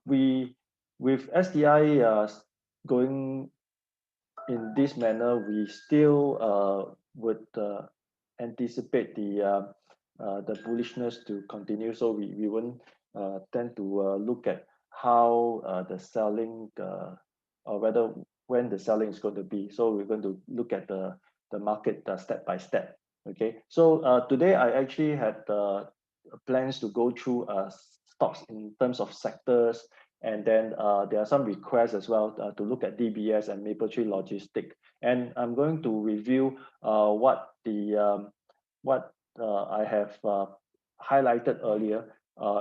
we with SDI going in this manner, we still would anticipate the bullishness to continue. So we won't tend to look at how the selling or whether when the selling is going to be. So we're going to look at the market step by step. Okay. So today I actually had plans to go through stocks in terms of sectors, and then there are some requests as well to look at DBS and Mapletree Logistics. And I'm going to review what I have highlighted earlier.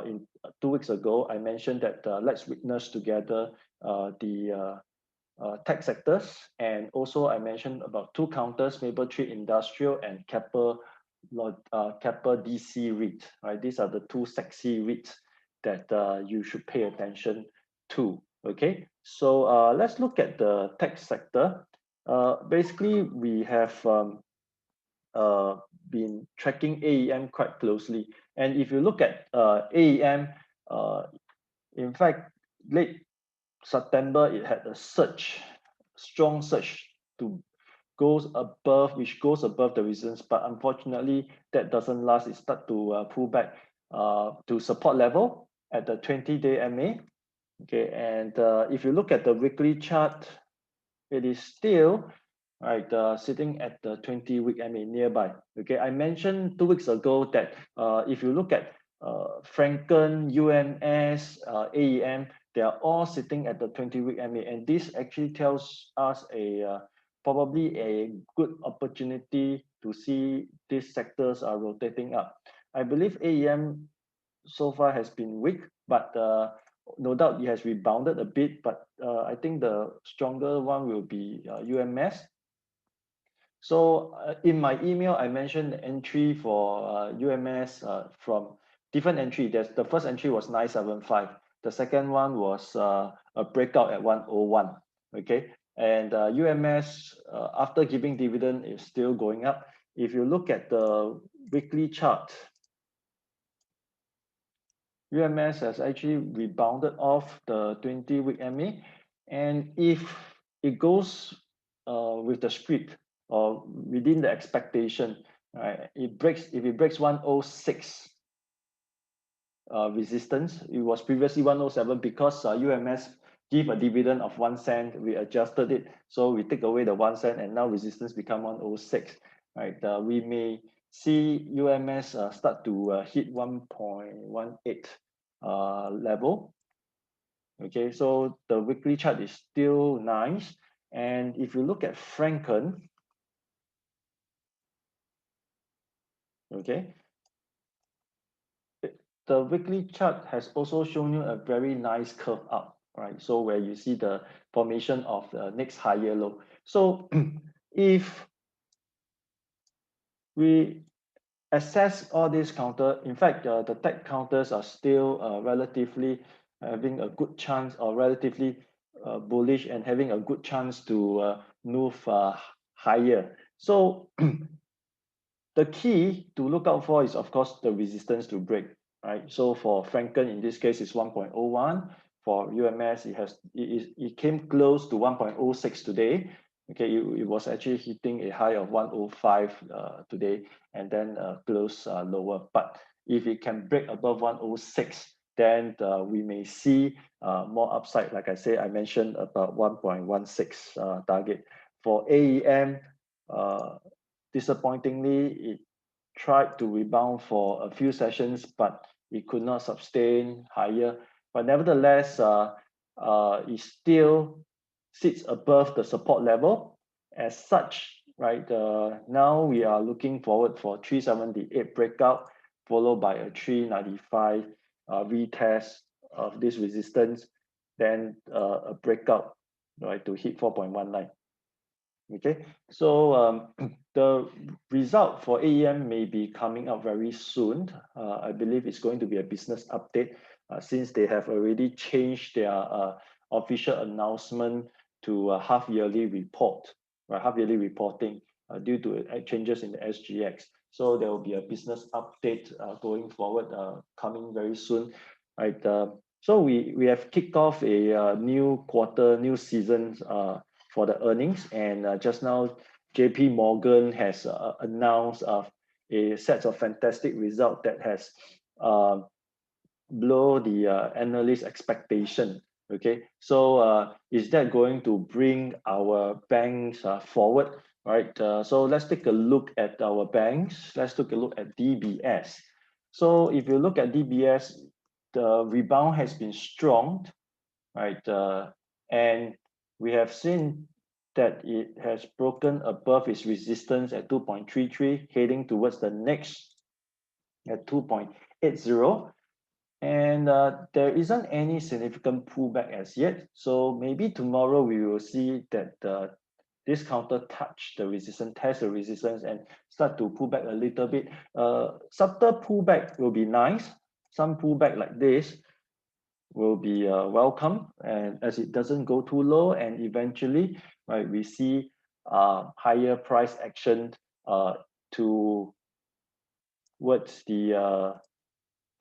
In 2 weeks ago, I mentioned that let's witness together the tech sectors, and also I mentioned about two counters: Mapletree Industrial and Keppel DC REIT. Right, these are the two sexy REITs that you should pay attention to. Okay, so let's look at the tech sector. Basically, we have uh, been tracking AEM quite closely, and if you look at AEM, uh, in fact, late September, it had a surge, strong surge to which goes above the resistance, but unfortunately, that doesn't last. It start to pull back to support level at the 20-day MA. Okay, and if you look at the weekly chart, it is still right sitting at the 20-week MA nearby. Okay, I mentioned 2 weeks ago that if you look at Franken, UMS, AEM, they are all sitting at the 20-week MA, and this actually tells us probably a good opportunity to see these sectors are rotating up. I believe AEM so far has been weak, but no doubt it has rebounded a bit. But I think the stronger one will be UMS. So in my email, I mentioned the entry for UMS from different entry. The first entry was 975. The second one was a breakout at 101. Okay, and UMS after giving dividend is still going up. If you look at the weekly chart, UMS has actually rebounded off the 20-week MA, and if it goes with the script or within the expectation, right, if it breaks 106 resistance. It was previously 107 because UMS give a dividend of 1 cent. We adjusted it, so we take away the 1 cent, and now resistance become 106. Right, we may see UMS start to hit 1.18 level. Okay, so the weekly chart is still nice, and if you look at Franken, okay, the weekly chart has also shown you a very nice curve up, right? So where you see the formation of the next higher low. So if we assess all these counter, in fact, the tech counters are still relatively having a good chance, or relatively bullish and having a good chance to move higher. So the key to look out for is, of course, the resistance to break, right? So for Franken, in this case, it's 1.01. For UMS, it came close to 1.06 today. Okay, it was actually hitting a high of 105 today, and then close lower. But if it can break above 106, then we may see more upside. Like I say, I mentioned about 1.16 target. For AEM, disappointingly, it tried to rebound for a few sessions, but it could not sustain higher. But nevertheless, it still sits above the support level. As such, right, now we are looking forward for 378 breakout, followed by a 395 retest of this resistance, then a breakout, right, to hit 4.19. Okay, so the result for AEM may be coming out very soon. I believe it's going to be a business update since they have already changed their official announcement to a half-yearly report, right? Half-yearly reporting due to changes in the SGX. So there will be a business update going forward, coming very soon, right? So we have kicked off a new quarter, new season for the earnings, and just now JP Morgan has announced a set of fantastic results that has below the analyst expectation. Okay, so is that going to bring our banks forward? Right. So let's take a look at our banks. Let's take a look at DBS. So if you look at DBS, the rebound has been strong, right? And we have seen that it has broken above its resistance at 2.33, heading towards the next at 2.80. And there isn't any significant pullback as yet. So maybe tomorrow we will see that this counter touch the resistance, test the resistance, and start to pull back a little bit. Subtle pullback will be nice. Some pullback like this will be welcome, and as it doesn't go too low, and eventually, right, we see higher price action towards the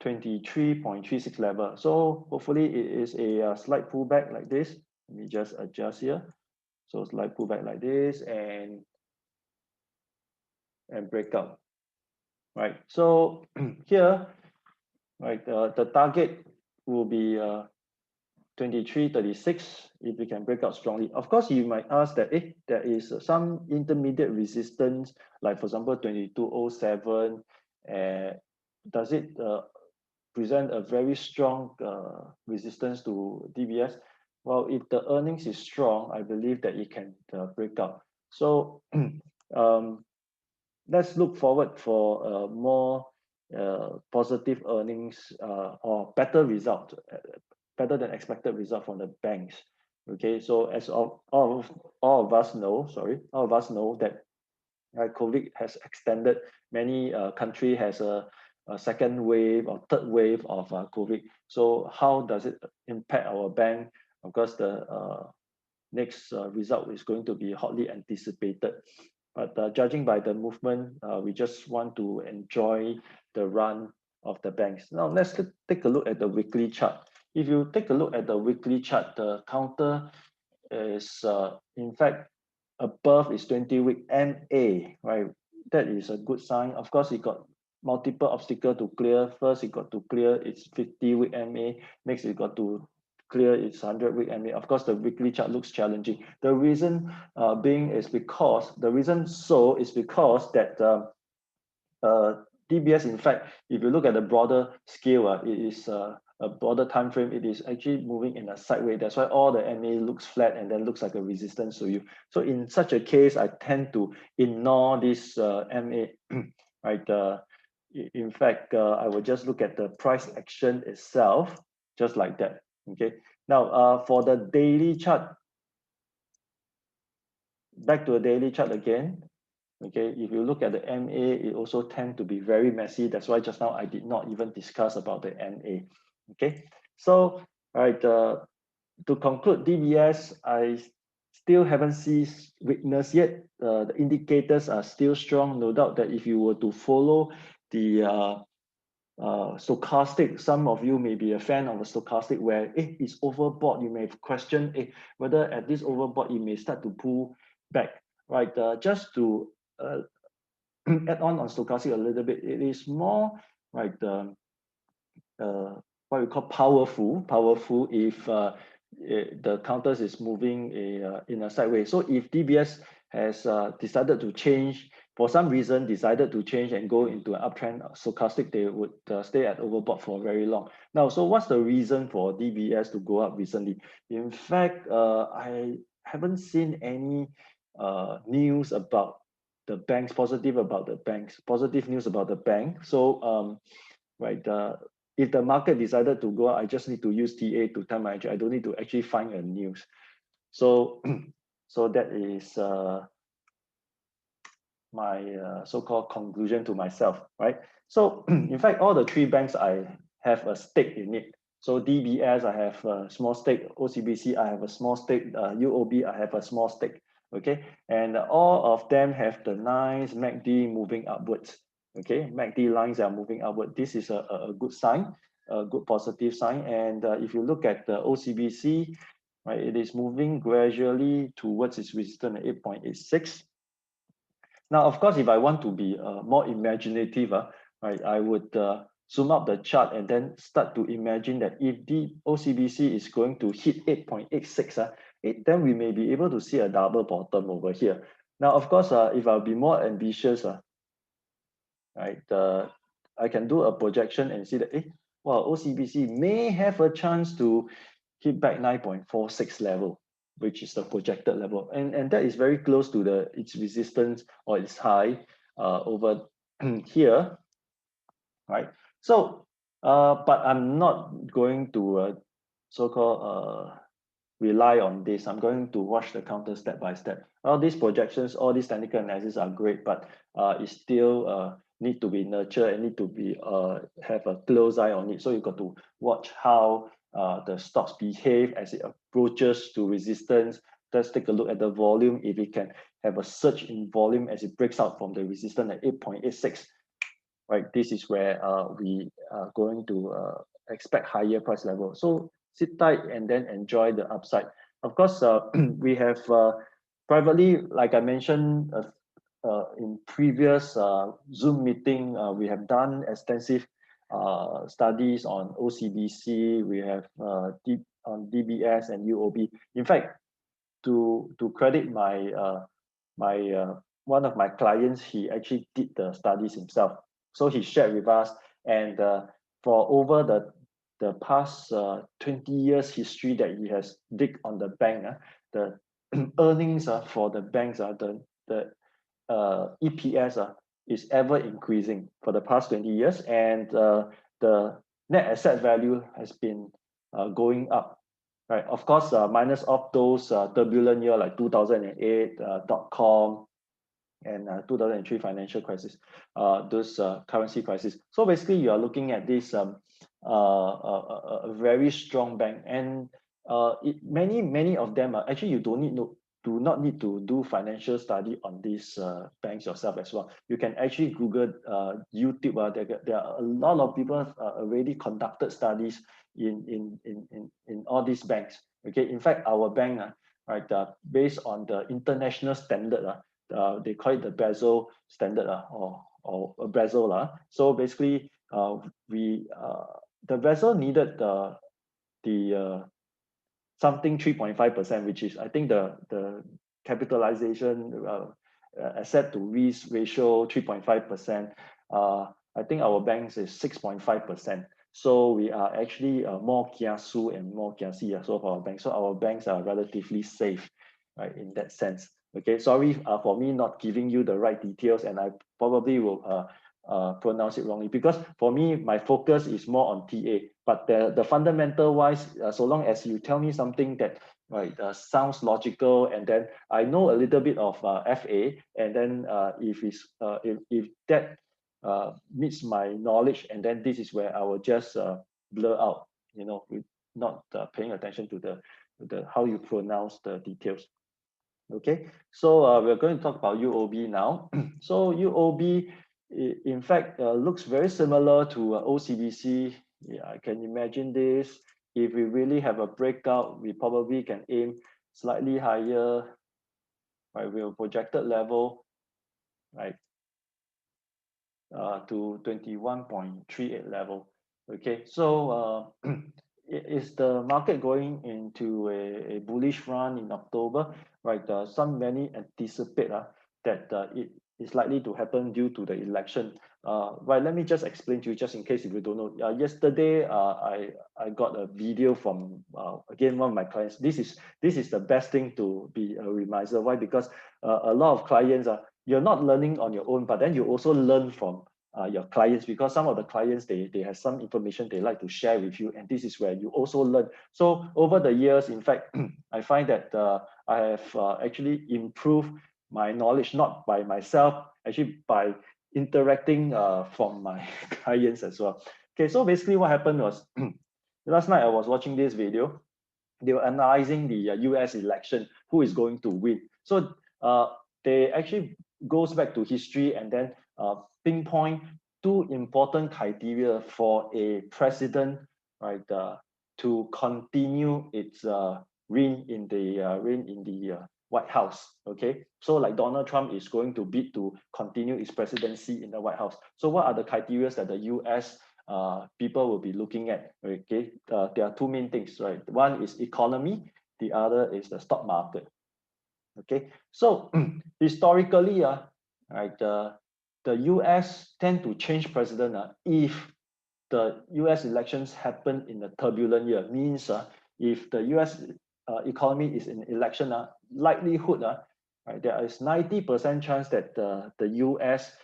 23.36 level. So hopefully it is a slight pullback like this. Let me just adjust here. So slight pullback like this and breakout. Right. So here, right, the target will be 23.36 if we can break out strongly. Of course, you might ask that if there is some intermediate resistance, like for example 2207, does it present a very strong resistance to DBS? Well, if the earnings is strong, I believe that it can break out. So let's look forward for more positive earnings or better result, better than expected result from the banks. Okay, so as all of us know, all of us know that COVID has extended. Many country has a second wave or third wave of COVID. So how does it impact our bank? Of course, the next result is going to be hotly anticipated. But judging by the movement, we just want to enjoy the run of the banks. Now let's take a look at the weekly chart. If you take a look at the weekly chart, the counter is in fact above its 20-week MA, right? That is a good sign. Of course, it got multiple obstacles to clear. First, it got to clear its 50-week MA. Next, it got to clear its 100-week MA. Of course, the weekly chart looks challenging. The reason being is because that DBS, in fact, if you look at the broader scale, it is a broader time frame. It is actually moving in a sideways. That's why all the MA looks flat and then looks like a resistance to you. So in such a case, I tend to ignore this MA, right? In fact, I will just look at the price action itself, just like that. Okay. Now, for the daily chart, back to a daily chart again. Okay, if you look at the MA, it also tend to be very messy. That's why just now I did not even discuss about the MA. Okay, so all right, to conclude DBS, I still haven't seen weakness yet. The indicators are still strong. No doubt that if you were to follow the stochastic, some of you may be a fan of a stochastic where it's overbought. You may question whether at this overbought it may start to pull back. Right, just to add on stochastic a little bit, it is more right what we call powerful if the counters is moving in a sideways. So if DBS has decided to change for some reason, decided to change and go into an uptrend stochastic, they would stay at overbought for very long. Now, so what's the reason for DBS to go up recently? In fact, I haven't seen any news about the banks, positive news about the bank. So right, if the market decided to go up, I just need to use TA to tell my entry. I don't need to actually find a news. So so that is my so-called conclusion to myself, right? So in fact, all the three banks I have a stake in it. So DBS, I have a small stake. OCBC, I have a small stake. UOB, I have a small stake. Okay, and all of them have the nice MACD moving upwards. Okay, MACD lines are moving upward. This is a good sign. a good positive sign. And if you look at the OCBC, right, it is moving gradually towards its resistance at 8.86. Now, of course, if I want to be more imaginative, right, I would zoom up the chart and then start to imagine that if the OCBC is going to hit 8.86, then we may be able to see a double bottom over here. Now, of course, if I'll be more ambitious, right, I can do a projection and see that, well, OCBC may have a chance to hit back 9.46 level, which is the projected level, and that is very close to its resistance or its high over here, right? So, but I'm not going to so-called rely on this. I'm going to watch the counter step by step. All these projections, all these technical analysis are great, but it still need to be nurtured and need to be have a close eye on it. So you got to watch how the stocks behave as it approaches to resistance. Let's take a look at the volume. If it can have a surge in volume as it breaks out from the resistance at 8.86, right? This is where we are going to expect higher price level. So sit tight and then enjoy the upside. Of course, we have privately, like I mentioned in previous Zoom meeting, we have done extensive studies on OCBC. We have on DBS and UOB. In fact, to credit my one of my clients, he actually did the studies himself. So he shared with us, and for over the past 20 years history that he has dig on the bank, the earnings for the banks, the EPS is ever increasing for the past 20 years, and the net asset value has been going up, right? Of course, minus of those turbulent year like 2008 .com and 2003 financial crisis, those currency crisis. So basically, you are looking at this a very strong bank, and many of them are actually you do not need to do financial study on these banks yourself as well. You can actually Google, YouTube. There are a lot of people already conducted studies in all these banks. Okay, in fact, our bank, right, based on the international standard, they call it the Basel standard, or Basel. So basically, the Basel needed the something 3.5%, which is, I think, the capitalization asset to risk ratio 3.5%. I think our banks is 6.5%. So we are actually more kiasu and more kiasi so for our banks. So our banks are relatively safe, right, in that sense. Okay, sorry for me not giving you the right details, and I probably will pronounce it wrongly, because for me my focus is more on TA, but the fundamental wise, so long as you tell me something that right sounds logical, and then I know a little bit of FA, and then if that meets my knowledge, and then this is where I will just blur out, with not paying attention to the how you pronounce the details. Okay, so we're going to talk about UOB now. So UOB, in fact, looks very similar to OCBC. Yeah, I can imagine this. If we really have a breakout, we probably can aim slightly higher, right? With a projected level, right, to 21.38 level. Okay, so is the market going into a bullish run in October? Right, many anticipate that it is likely to happen due to the election. Right, let me just explain to you, just in case if you don't know. Yesterday, I got a video from again one of my clients. This is the best thing to be a reminder. Why? Because a lot of clients you're not learning on your own, but then you also learn from your clients, because some of the clients they have some information they like to share with you, and this is where you also learn. So over the years, in fact, I find that I have actually improved my knowledge, not by myself, actually by interacting from my clients as well. Okay, so basically what happened was last night I was watching this video. They were analyzing the US election, who is going to win. So they actually goes back to history and then pinpoint two important criteria for a president, right, to continue its reign in the White House. Okay, so like Donald Trump is going to bid to continue his presidency in the White House. So what are the criteria that the U.S. People will be looking at? Okay, there are two main things, right? One is economy, the other is the stock market. Okay, so historically, right, the U.S. tend to change president if the U.S. elections happen in a turbulent year. Means if the U.S. Economy is in election, likelihood, right, there is 90% chance that the U.S.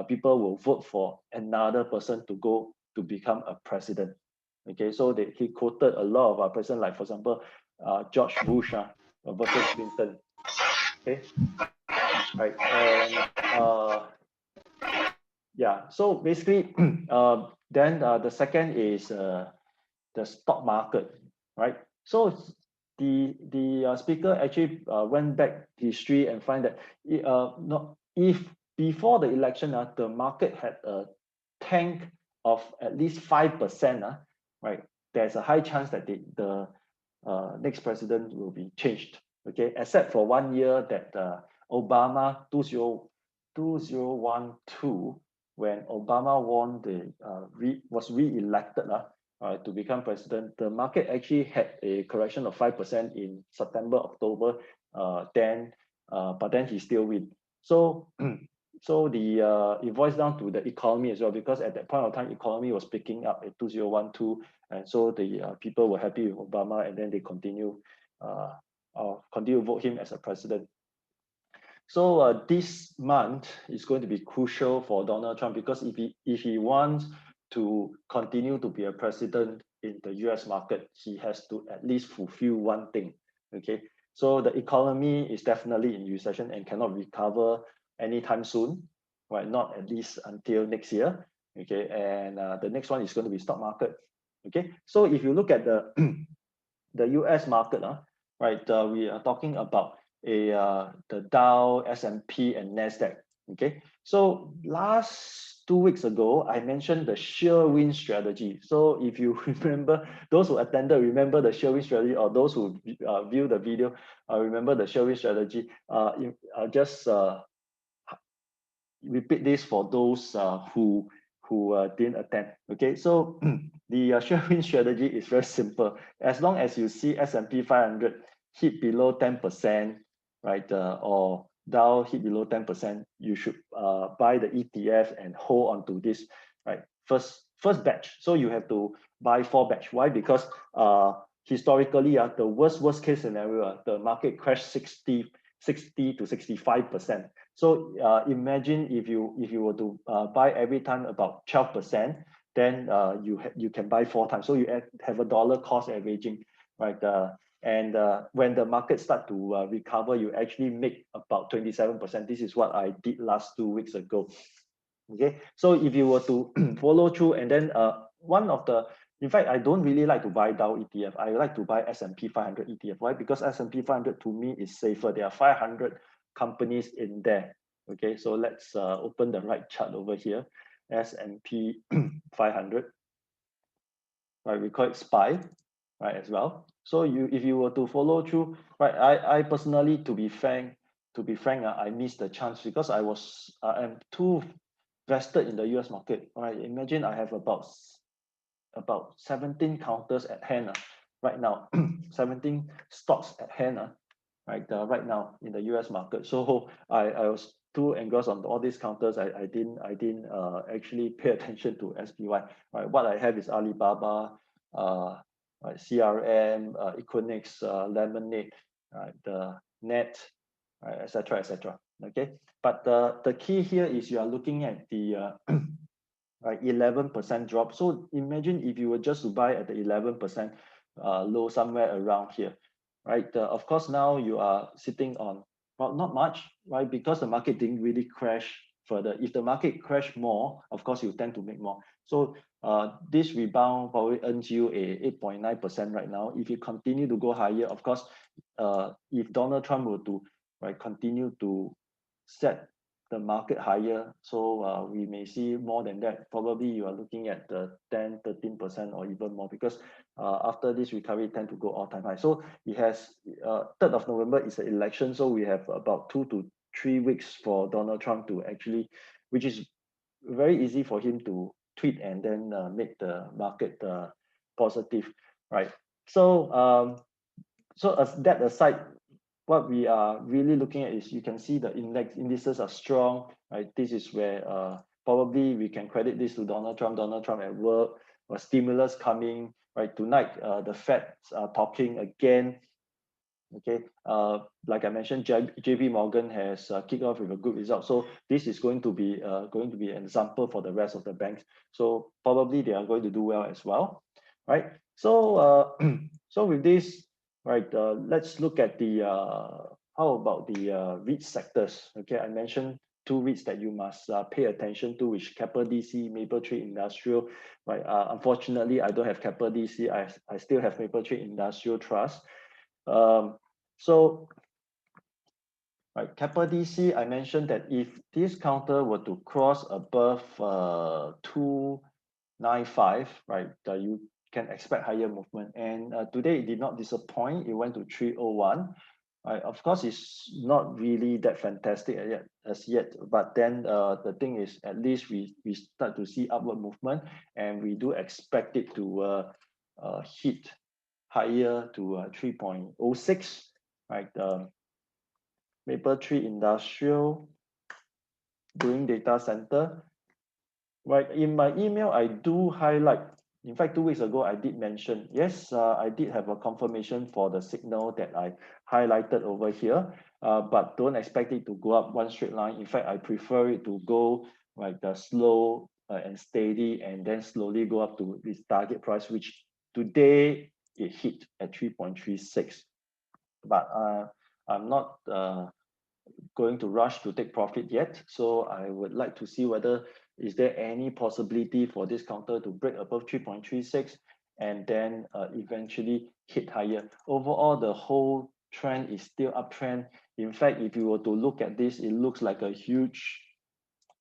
People will vote for another person to go to become a president. Okay, so he quoted a lot of our president, like for example, George Bush versus Clinton. Okay, right, and yeah, so basically, then the second is the stock market, right? So the speaker actually went back history and find that no, if before the election, the market had a tank of at least 5%, right? There's a high chance that the next president will be changed. Okay, except for 1 year that Obama 2012, when Obama won was re-elected to become president, the market actually had a correction of 5% in September, October. But then he still win. So so it boils down to the economy as well, because at that point of time, economy was picking up in 2012, and so the people were happy with Obama, and then they continue to vote him as a president. So this month is going to be crucial for Donald Trump, because if he wants to continue to be a president in the US market, he has to at least fulfill one thing. Okay, so the economy is definitely in recession and cannot recover anytime soon, right? Not at least until next year. Okay, and the next one is going to be stock market. Okay, so if you look at the the US market, right, we are talking about the Dow, S&P, and Nasdaq. Okay, so last 2 weeks ago, I mentioned the sheer win strategy. So if you remember, those who attended remember the sheer win strategy, or those who view the video remember the sheer win strategy. Just repeat this for those who didn't attend. Okay, so the sheer win strategy is very simple. As long as you see S&P 500 hit below 10%, right, or Dow hit below 10%, you should buy the ETF and hold on to this, right? First batch. So you have to buy 4 batch. Why? Because historically, the worst case scenario, the market crashed 60 to 65%. So imagine if you were to buy every time about 12%, then you can buy 4 times. So you have a dollar cost averaging, right? And when the market start to recover, you actually make about 27%. This is what I did last 2 weeks ago. Okay, so if you were to follow through, and then in fact, I don't really like to buy Dow ETF. I like to buy S&P 500 ETF. Why? Because S&P 500 to me is safer. There are 500 companies in there. Okay, so let's open the right chart over here. S&P 500. Right, we call it SPY, right, as well. So if you were to follow through, right, I personally, to be frank, I missed the chance because I am too vested in the US market. Right, imagine I have about 17 counters at hand right now, 17 stocks at hand right now in the US market. So I was too engrossed on all these counters. I didn't actually pay attention to SPY. Right, what I have is Alibaba, right, CRM, Equinix, Lemonade, right, the Net, right, etc. Okay, but the key here is you are looking at the right, 11% drop. So imagine if you were just to buy at the 11% low, somewhere around here, right? Of course, now you are sitting on, well, not much, right? Because the market didn't really crash further. If the market crashed more, of course, you tend to make more. So this rebound probably earns you a 8.9% right now. If you continue to go higher, of course, if Donald Trump were to, right, continue to set the market higher. So we may see more than that. Probably you are looking at the 10, 13% or even more, because after this recovery tend to go all-time high. So it has 3rd of November is the election. So we have about 2 to 3 weeks for Donald Trump to actually, which is very easy for him to tweet and then make the market positive, right? So as that aside, what we are really looking at is, you can see the indices are strong, right? This is where probably we can credit this to Donald Trump at work, or stimulus coming, right? Tonight, the Fed are talking again. Okay, like I mentioned, JP Morgan has kicked off with a good result. So this is going to be an example for the rest of the banks. So probably they are going to do well as well, right? So so with this, right, let's look at the how about the REIT sectors. Okay, I mentioned 2 REITs that you must pay attention to, which Keppel DC, Mapletree Industrial, right? Unfortunately, I don't have Keppel DC. I still have Mapletree Industrial Trust. So, right, Keppel DC, I mentioned that if this counter were to cross above 295, right, you can expect higher movement. And today it did not disappoint. It went to 301. Right, of course, it's not really that fantastic as yet, but then the thing is, at least we start to see upward movement, and we do expect it to hit higher to 3.06, right? Mapletree Industrial, doing data center, right? In my email, I do highlight. In fact, 2 weeks ago, I did mention, yes, I did have a confirmation for the signal that I highlighted over here, but don't expect it to go up one straight line. In fact, I prefer it to go like the slow and steady, and then slowly go up to this target price, which today it hit at 3.36. But I'm not going to rush to take profit yet. So I would like to see whether is there any possibility for this counter to break above 3.36 and then eventually hit higher. Overall, the whole trend is still uptrend. In fact, if you were to look at this, it looks like a huge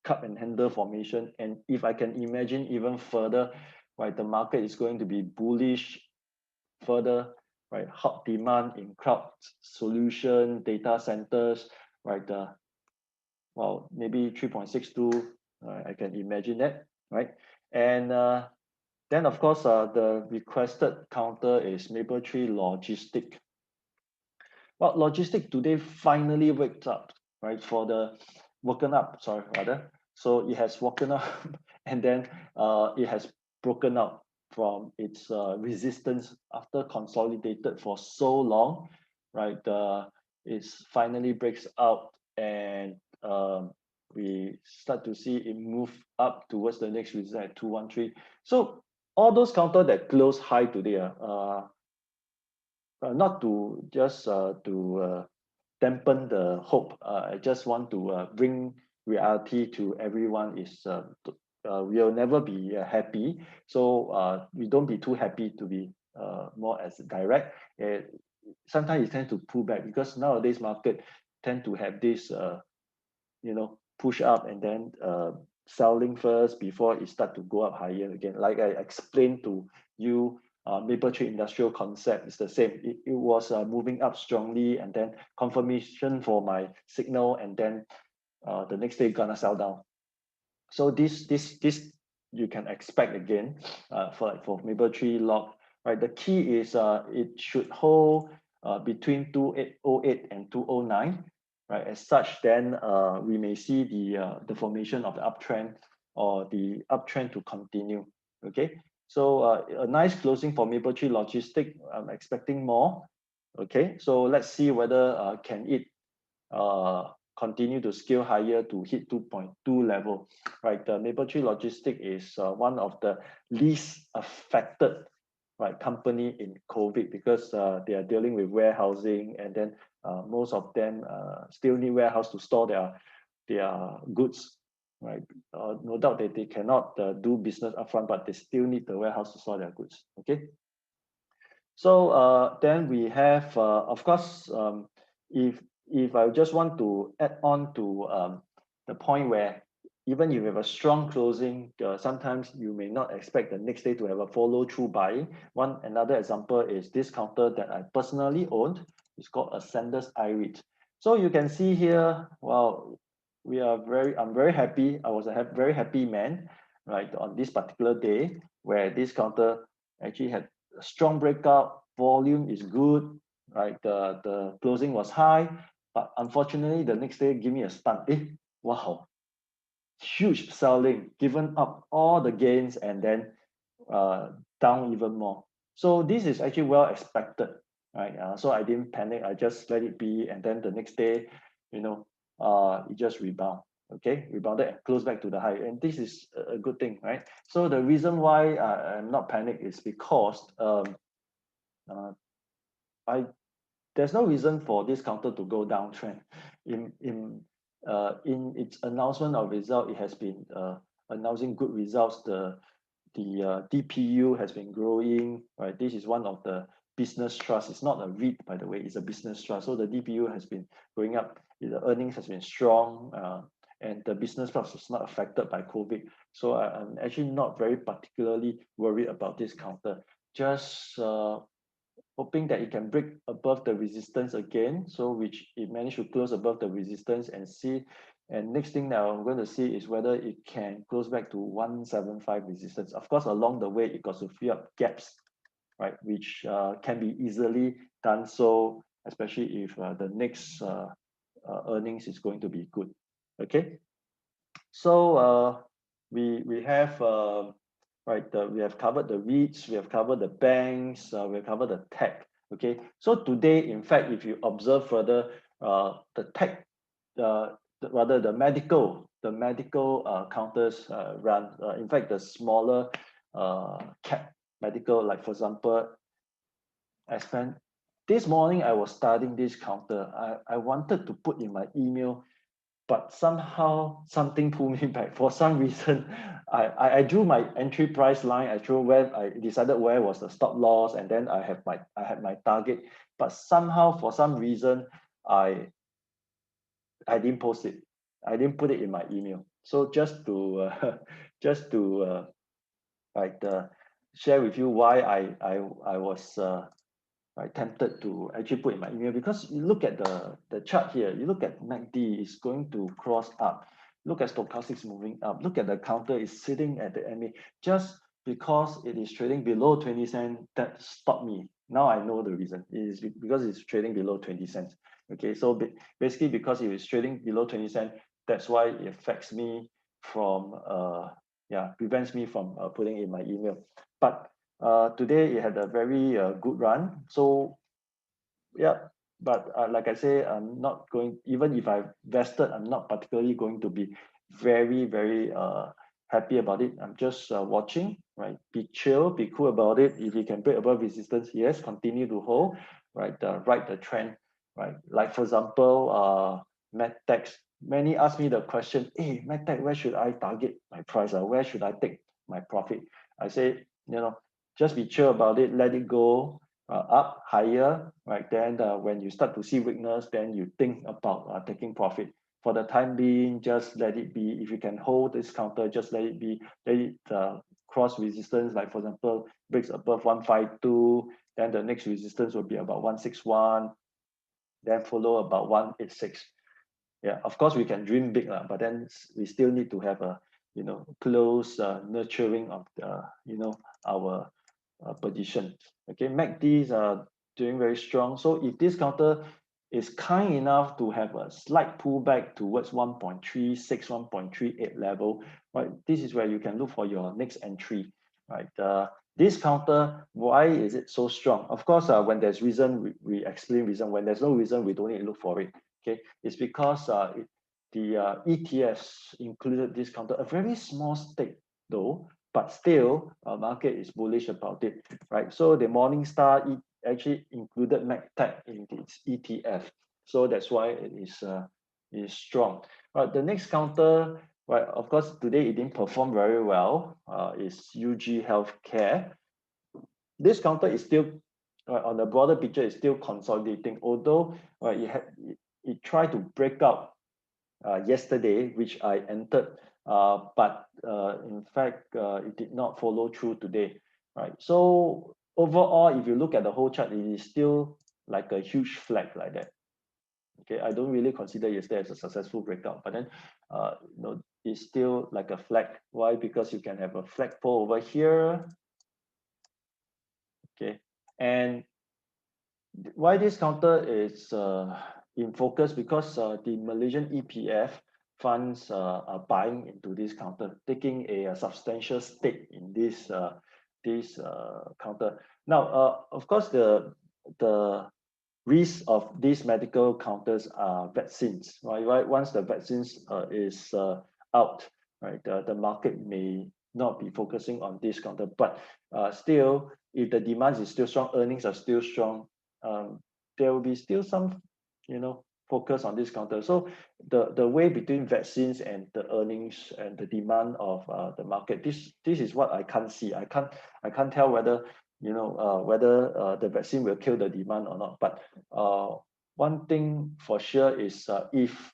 cup and handle formation. And if I can imagine even further, right, the market is going to be bullish further, right? Hot demand in cloud solution, data centers, right? Well, maybe 3.62, I can imagine that, right? And then of course, the requested counter is Mapletree Logistic. Well, Logistic today finally waked up, right? Woken up, sorry, rather. So it has woken up and then it has broken out from its resistance after consolidated for so long, right? It finally breaks out, and we start to see it move up towards the next resistance at 213. So all those counter that close high today, not to just to dampen the hope. I just want to bring reality to everyone. We'll never be happy, so we don't be too happy to be more as direct. Sometimes it tends to pull back, because nowadays market tend to have this push up and then selling first before it start to go up higher again. Like I explained to you, Mapletree Industrial concept is the same. It was moving up strongly, and then confirmation for my signal, and then the next day gonna sell down. So this you can expect again for Mapletree Log, right? The key is it should hold between 2808 and 209, right? As such, then we may see the formation of the uptrend, or the uptrend to continue. Okay, so a nice closing for Mapletree Logistic. I'm expecting more. Okay, so let's see whether can it continue to scale higher to hit 2.2 level, right? The Mapletree Logistic is one of the least affected, right, company in COVID, because they are dealing with warehousing, and then most of them still need warehouse to store their goods, right? No doubt that they cannot do business upfront, but they still need the warehouse to store their goods. Okay. So then we have, of course, if I just want to add on to the point where even if you have a strong closing, sometimes you may not expect the next day to have a follow through buying. Another example is this counter that I personally owned. It's called Ascendus iREIT. So you can see here, wow, I'm very happy. I was a very happy man, right, on this particular day where this counter actually had a strong breakout, volume is good, right? The closing was high, but unfortunately the next day give me a stun. Wow, huge selling, given up all the gains and then down even more. So this is actually well expected, right? So I didn't panic. I just let it be, and then the next day, you know, it just rebounded and closed back to the high, and this is a good thing, right? So the reason why I'm not panic is because uh, I there's no reason for this counter to go downtrend. In its announcement of result, it has been announcing good results. The DPU has been growing, right? This is one of the business trust. It's not a REIT, by the way, it's a business trust. So the DPU has been going up, the earnings has been strong, and the business trust is not affected by COVID. So I'm actually not very particularly worried about this counter. Just hoping that it can break above the resistance again. So which it managed to close above the resistance and see. And next thing that I'm going to see is whether it can close back to 175 resistance. Of course, along the way, it got to fill up gaps, right? Which can be easily done so, especially if the next earnings is going to be good. Okay, so we have right, we have covered the REITs, we have covered the banks, we have covered the tech. Okay, so today, in fact, if you observe further, the tech, rather the medical counters run. In fact, the smaller cap medical, like for example, I spent this morning. I was studying this counter. I wanted to put in my email, but somehow something pulled me back. For some reason, I drew my entry price line. I drew where I decided where was the stop loss, and then I had my target. But somehow, for some reason, I I didn't post it. I didn't put it in my email. So just to just to like share with you why I was right, tempted to actually put in my email, because you look at the chart here, you look at MACD is going to cross up, look at stochastics moving up, look at the counter is sitting at the MA. Just because it is trading below 20 cents, that stopped me. Now I know the reason. It is because it's trading below 20 cents. Okay, so basically because it is trading below 20 cents, that's why it affects me from prevents me from putting in my email. But today it had a very good run. So yeah, but like I say, I'm not going, even if I vested, I'm not particularly going to be very happy about it. I'm just watching, right? Be chill, be cool about it. If you can break above resistance, yes, continue to hold, right? Ride the trend, right? Like for example, MedTech. Many ask me the question, hey, MedTech, where should I target my price? Where should I take my profit? I say, just be chill about it, let it go up higher, right? Then when you start to see weakness, then you think about taking profit. For the time being, just let it be. If you can hold this counter, just let it be. Let it cross resistance, like for example, breaks above 152, then the next resistance will be about 161, then follow about 186. Yeah, of course we can dream big, but then we still need to have a close nurturing of the our position. Okay, MACDs are doing very strong. So if this counter is kind enough to have a slight pullback towards 1.36, 1.38 level, right? This is where you can look for your next entry, right? This counter, why is it so strong? Of course, when there's reason, we explain reason. When there's no reason, we don't need to look for it. Okay, it's because the ETFs included this counter, a very small stake though, but still, market is bullish about it, right? So the Morningstar actually included MACTech in its ETF, so that's why it is strong. Right, the next counter, right? Of course, today it didn't perform very well. Is UG Healthcare. This counter is still on the broader picture is still consolidating, although it tried to break out yesterday, which I entered, but in fact, it did not follow through today, right? So overall, if you look at the whole chart, it is still like a huge flag like that. Okay, I don't really consider yesterday as a successful breakout, but then it's still like a flag. Why? Because you can have a flagpole over here. Okay, and why this counter is in focus, because the Malaysian EPF funds are buying into this counter, taking a substantial stake in this counter. Now, of course, the risk of these medical counters are vaccines, right? Once the vaccines is out, right, the market may not be focusing on this counter, but still, if the demand is still strong, earnings are still strong, there will be still some, focus on this counter. So the way between vaccines and the earnings and the demand of the market, this is what I can't see. I can't tell whether whether the vaccine will kill the demand or not. But one thing for sure is if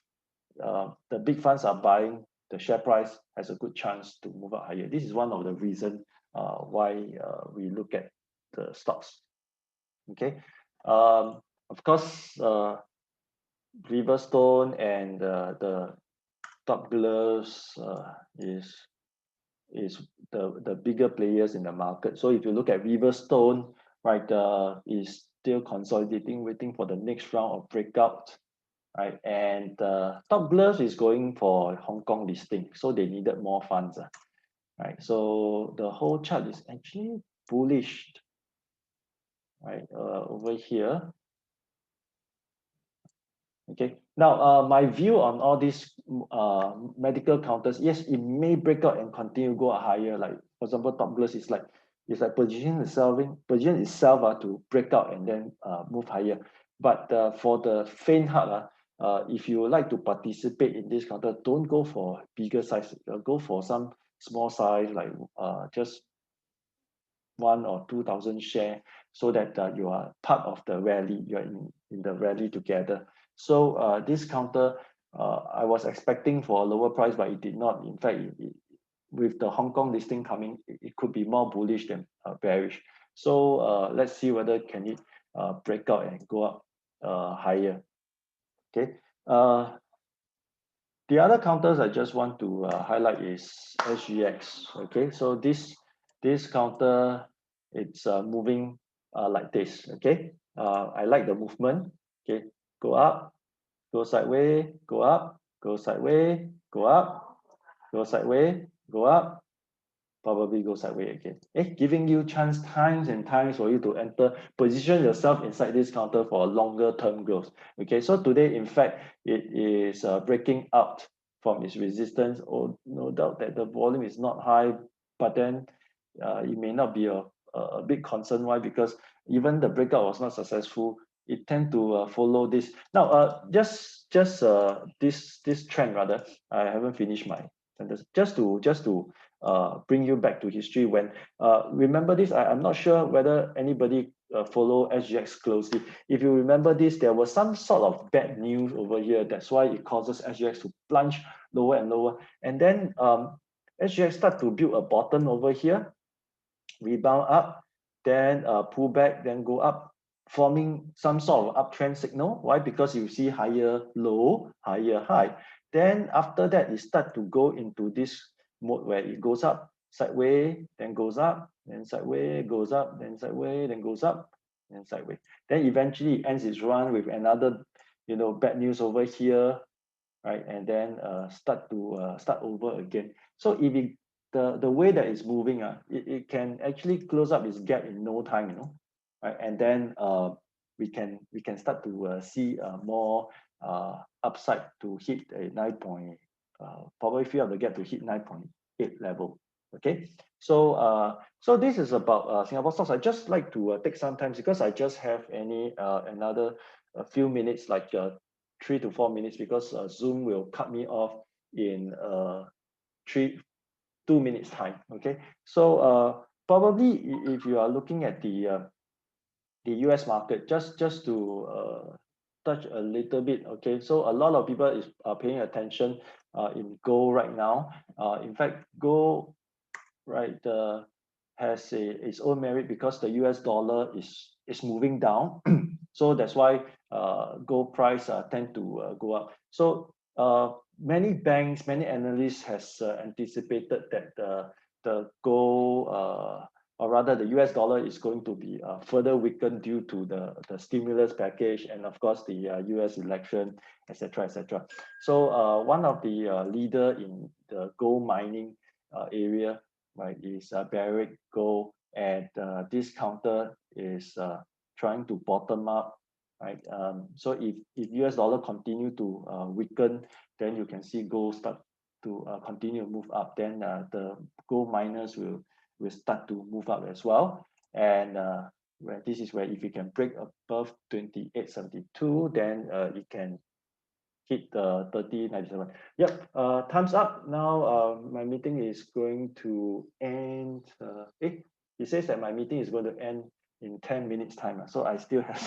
the big funds are buying, the share price has a good chance to move up higher. This is one of the reasons why we look at the stocks. Okay, of course, Riverstone and the Top Gloves is the bigger players in the market. So if you look at Riverstone, right, is still consolidating, waiting for the next round of breakout, right? And Top Gloves is going for Hong Kong listing, so they needed more funds, right? So the whole chart is actually bullish, right? Over here. Okay. Now, my view on all these medical counters, yes, it may break out and continue go higher. Like for example, Top Gloves is like position itself to break out and then move higher. But for the faint heart, if you would like to participate in this counter, don't go for bigger size. Go for some small size, like just 1,000 or 2,000 share, so that you are part of the rally. You are in the rally together. So this counter, I was expecting for a lower price, but it did not. In fact, with the Hong Kong listing coming, it could be more bullish than bearish. So let's see whether can it break out and go up higher. Okay. The other counters I just want to highlight is SGX. Okay, so this counter, it's moving like this. Okay, I like the movement. Okay, go up, go sideways, go up, go sideways, go up, go sideways, go up, probably go sideways again. Giving you times and times for you to enter, position yourself inside this counter for a longer term growth. Okay, so today, in fact, it is breaking out from its resistance. Oh, no doubt that the volume is not high, but then it may not be a big concern. Why? Because even the breakout was not successful. It tend to follow this. Now, just this trend rather. I haven't finished my sentence. Just to bring you back to history. When remember this, I'm not sure whether anybody follow SGX closely. If you remember this, there was some sort of bad news over here. That's why it causes SGX to plunge lower and lower. And then SGX start to build a bottom over here, rebound up, then pull back, then go up, forming some sort of uptrend signal. Why? Because you see higher low, higher high. Then after that, it start to go into this mode where it goes up sideways, then goes up, then sideways, goes up, then sideways, then goes up, then sideways. Then eventually it ends its run with another, bad news over here, right? And then start over again. So if the way that it's moving, it can actually close up its gap in no time, right? And then we can start to see more upside to hit a 9 point, probably fill up the gap to hit 9.8 level. Okay, so this is about Singapore stocks. I just like to take some time because I just have another few minutes, like 3 to 4 minutes, because Zoom will cut me off in 2 minutes time. Okay, so probably if you are looking at the US market, just to touch a little bit. Okay, so a lot of people is paying attention in gold right now. In fact, gold, right, has its own merit because the US dollar is moving down. So that's why gold price tend to go up. So many banks, many analysts has anticipated that the gold or rather the US dollar is going to be further weakened due to the stimulus package and of course the US election, etc., etc. So one of the leader in the gold mining area, right, is Barrick Gold, and this counter is trying to bottom up, right? So if US dollar continue to weaken, then you can see gold start to continue to move up. Then the gold miners will start to move up as well. And where this is where if you can break above 28.72, then it can hit the 30.97. Yep, time's up. Now my meeting is going to end. It says that my meeting is going to end in 10 minutes time. So I still have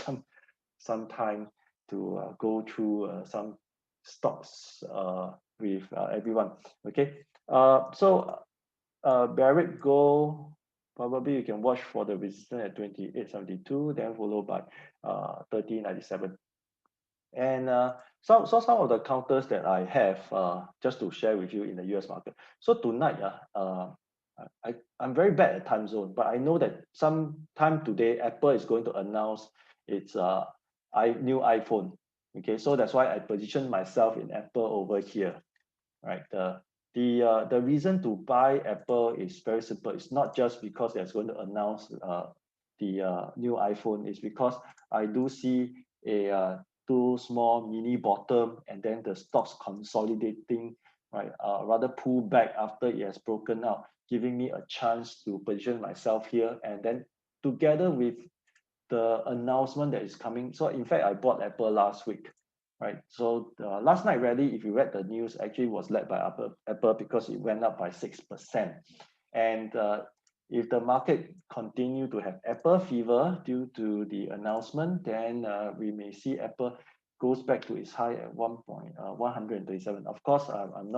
some time to go through some stocks with everyone. Okay, so Barrick Gold, probably you can watch for the resistance at 28.72, then followed by 30.97. And some of the counters that I have just to share with you in the US market. So tonight, I'm very bad at time zone, but I know that sometime today, Apple is going to announce its new iPhone. Okay, so that's why I position myself in Apple over here, right? The reason to buy Apple is very simple. It's not just because they're going to announce the new iPhone. It's because I do see a too small mini bottom and then the stocks consolidating, right? Rather pull back after it has broken out, giving me a chance to position myself here. And then together with the announcement that is coming. So in fact, I bought Apple last week, right? So last night rally, if you read the news, actually was led by Apple because it went up by 6%. And if the market continue to have Apple fever due to the announcement, then we may see Apple goes back to its high at 1.137. Of course, I'm not